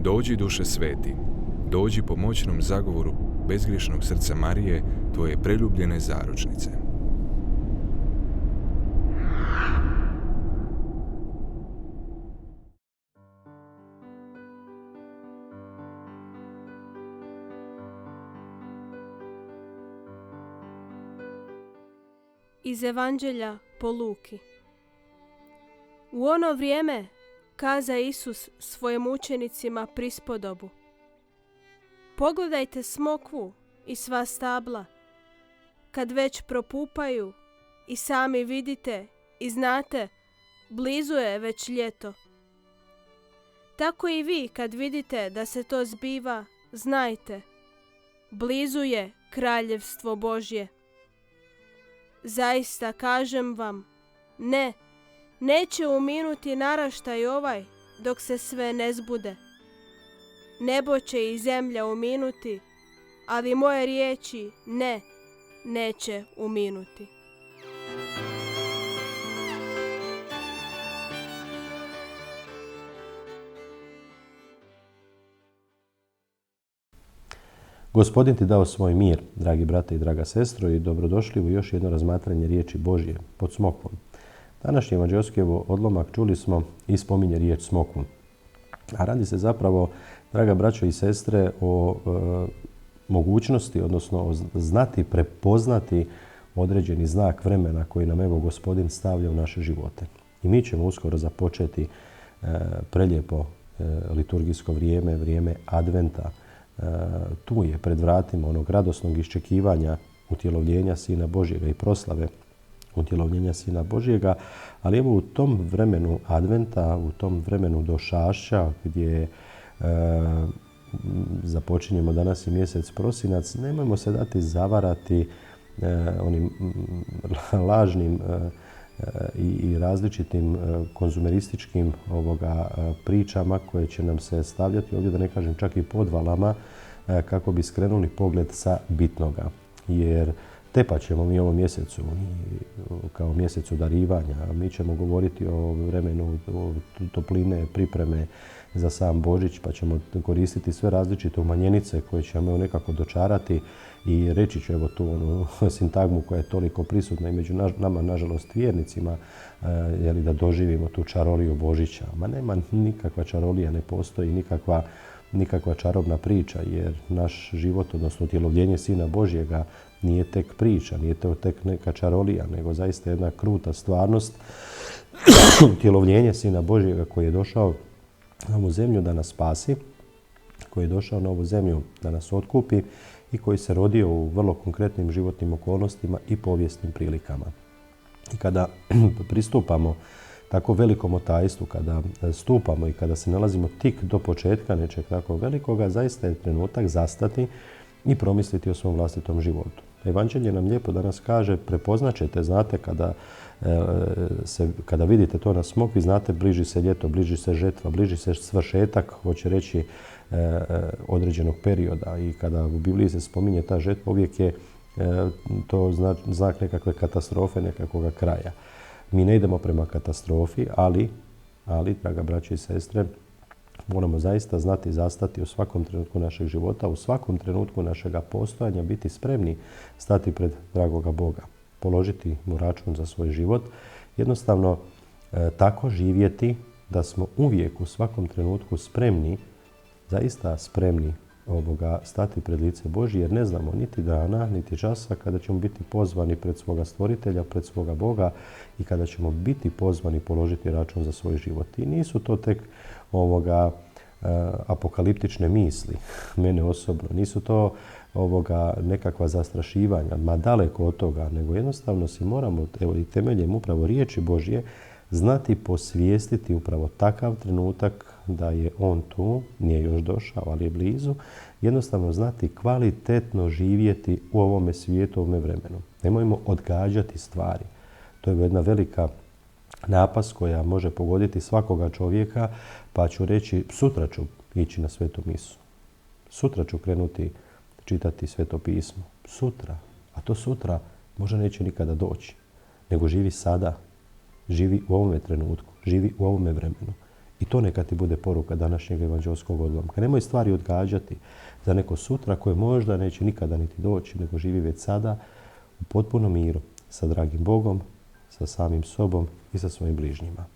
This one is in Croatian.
Dođi, duše sveti, dođi po moćnom zagovoru bezgriješnog srca Marije, tvoje preljubljene zaručnice. Iz Evanđelja po Luki. U ono vrijeme kaza Isus svojim učenicima prispodobu: Pogledajte smokvu i sva stabla, kad već propupaju i sami vidite i znate, blizu je već ljeto. Tako i vi kad vidite da se to zbiva, znajte, blizu je kraljevstvo Božje. Zaista kažem vam, neće uminuti naraštaj ovaj dok se sve ne zbude. Nebo će i zemlja uminuti, ali moje riječi neće uminuti. Gospodin ti dao svoj mir, dragi brate i draga sestro, i dobrodošli u još jedno razmatranje riječi Božje pod smokvom. Današnji evanđelski odlomak čuli smo i spominje riječ smokvu. A radi se zapravo, draga braćo i sestre, o mogućnosti, odnosno o znati, prepoznati određeni znak vremena koji nam evo Gospodin stavlja u naše živote. I mi ćemo uskoro započeti prelijepo liturgijsko vrijeme, vrijeme Adventa. Tu je pred vratima onog radosnog iščekivanja utjelovljenja Sina Božjega i proslave utjelovljenja Sina Božjega, ali evo u tom vremenu Adventa, u tom vremenu došašća gdje započinjemo danas i mjesec prosinac, nemojmo se dati zavarati onim lažnim i različitim konzumerističkim pričama koje će nam se stavljati ovdje, da ne kažem čak i podvalama, kako bi skrenuli pogled sa bitnoga. Jer tepat ćemo mi ovom mjesecu kao mjesecu darivanja. Mi ćemo govoriti o vremenu topline, pripreme za sam Božić, pa ćemo koristiti sve različite umanjenice koje ćemo nekako dočarati i reći ću evo tu onu sintagmu koja je toliko prisutna i među nama, nažalost, vjernicima, da doživimo tu čaroliju Božića. Ma nema nikakva čarolija, ne postoji nikakva čarobna priča, jer naš život, odnosno utjelovljenje Sina Božjega, nije tek priča, nije to tek neka čarolija, nego zaista jedna kruta stvarnost, utjelovljenje Sina Božjega koji je došao na ovu zemlju da nas spasi, koji je došao na ovu zemlju da nas otkupi i koji se rodio u vrlo konkretnim životnim okolnostima i povijesnim prilikama. I kada pristupamo tako velikom otajstvu, kada stupamo i kada se nalazimo tik do početka nečeg tako velikoga, zaista je trenutak zastati i promisliti o svom vlastitom životu. Evanđelje nam lijepo danas kaže, prepoznaćete, znate, kada vidite to na smokvi, znate, bliži se ljeto, bliži se žetva, bliži se svršetak, hoće reći određenog perioda. I kada u Bibliji se spominje ta žetva, uvijek je to znak nekakve katastrofe, nekakvog kraja. Mi ne idemo prema katastrofi, ali, draga braće i sestre, moramo zaista znati zastati u svakom trenutku našeg života, u svakom trenutku našega postojanja, biti spremni stati pred dragoga Boga, položiti mu račun za svoj život, jednostavno tako živjeti da smo uvijek u svakom trenutku spremni, zaista spremni stati pred lice Božje, jer ne znamo niti dana, niti časa kada ćemo biti pozvani pred svoga Stvoritelja, pred svoga Boga i kada ćemo biti pozvani položiti račun za svoj život. I nisu to tek apokaliptične misli, mene osobno, nisu to nekakva zastrašivanja, ma daleko od toga, nego jednostavno si moramo, evo i temeljem upravo riječi Božje, znati posvijestiti upravo takav trenutak da je on tu, nije još došao, ali je blizu, jednostavno znati kvalitetno živjeti u ovome svijetu, u ovome vremenu. Nemojmo odgađati stvari. To je jedna velika napast koja može pogoditi svakoga čovjeka, pa ću reći, sutra ću ići na svetu misu. Sutra ću krenuti čitati Sveto pismo. Sutra. A to sutra možda neće nikada doći. Nego živi sada. Živi u ovome trenutku. Živi u ovome vremenu. I to neka ti bude poruka današnjeg evanđelskog odlomka. Nemoj stvari odgađati za neko sutra koje možda neće nikada niti doći, nego živi već sada u potpunom miru sa dragim Bogom, sa samim sobom i sa svojim bližnjima.